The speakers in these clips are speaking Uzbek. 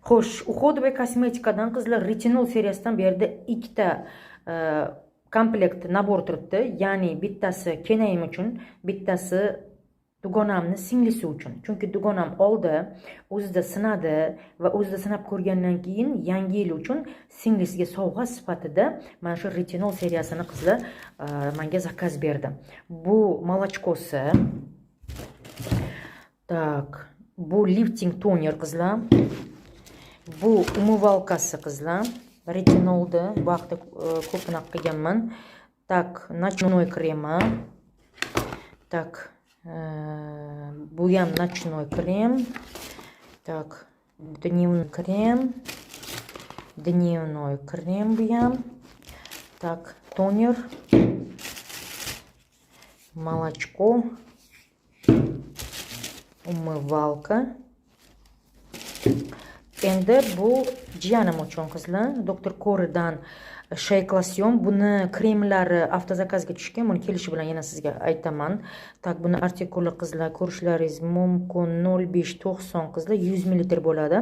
Xo'sh, uходовый kosmetikadan qizlar retinol seriyasidan bu yerda ikkita komplekt nabor turibdi. Ya'ni bittasi kenayim uchun, bittasi dugonamni singlisi uchun. Chunki dugonam oldi, o'zida sinadi va o'zida sinab ko'rgandan keyin yangi yil uchun singlisiga sovg'a sifatida mana shu retinol seriyasini qizlar menga zakaz berdi. Bu молочкоsi. Так, bu lifting toner qizlar. Bu umyvalkasi qizlar. Retinolda bu vaqtda ko'p anaqa qilganman. Так, ночной krema. Так, bu ham ночной krem. Так, дневной krem. Дневной krem bu ham. Так, тонер. Молочко. Umyvalka. Endi bu jiyanim uchun qizlar. Dr. Kore'dan Shake Lotion. Buni kremlari avtozakazga tushgan. Buni kelishi bilan yana sizga aytaman. Tak, buni artikuli qizlar ko'rishlaringiz mumkin. 0590 qizlar 100 ml bo'ladi.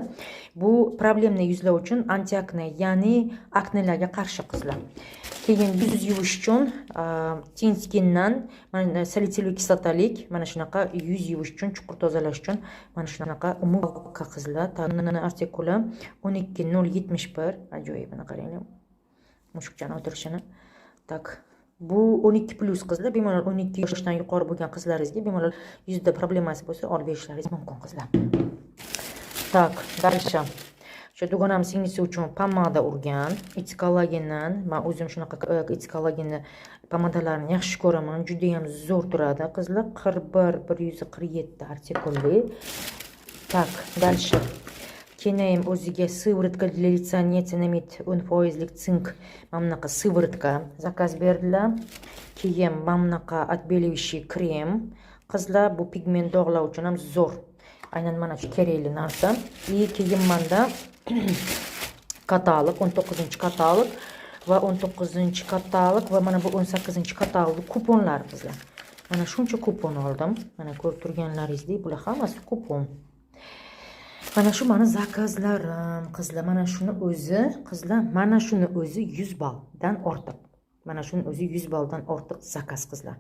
Bu problemli yuzlar uchun antiakne, ya'ni aknelarga qarshi qizlar. Keyin yuz yuvish uchun Thin Skin'dan mana salitsilli kislotalik, mana shunaqa yuz yuvish uchun, chuqur tozalash uchun mana shunaqa umyvalka qizlar. Tanini artikuli 12071. Ajoyib, mana qaranglar. Mushukchani o'tirishini. Tak, bu 12+ qizlar, bemalol 12 yoshdan yuqori bo'lgan qizlaringizga bemalol yuzda problemasi bo'lsa olib berishlaringiz mumkin qizlar. Tak, dальше. Shu dugonam singlisi uchun pomada urgan. It's Collagen'dan. Men o'zim shunaqa It's Collagen'ni pomadalarini yaxshi ko'raman. Juda ham zo'r turadi qizlar. 41-147 artikulli. Tak, dальше. Kenayim o'ziga sivoritka для лица niacinamid 10% sink mana bunaqa sivoritka zakaz berdilar. Keyin mana bunaqa отбеливающий krem. Qizlar bu pigment dog'lar uchun ham zo'r. Aynan mana shu kerakli narsa. Keyin menda katalog, 19-katalog va 19-katalog va mana bu 18-katalog kuponlar qizlar. Mana shuncha kupon oldim. Mana ko'rib turganlaringizdek, bular hammasi kupon. Mana shu meni zakazlarim qizlar. Mana shuni o'zi qizlar, mana shuni o'zi 100 balldan ortiq. Mana shuni o'zi 100 balldan ortiq zakaz qizlar.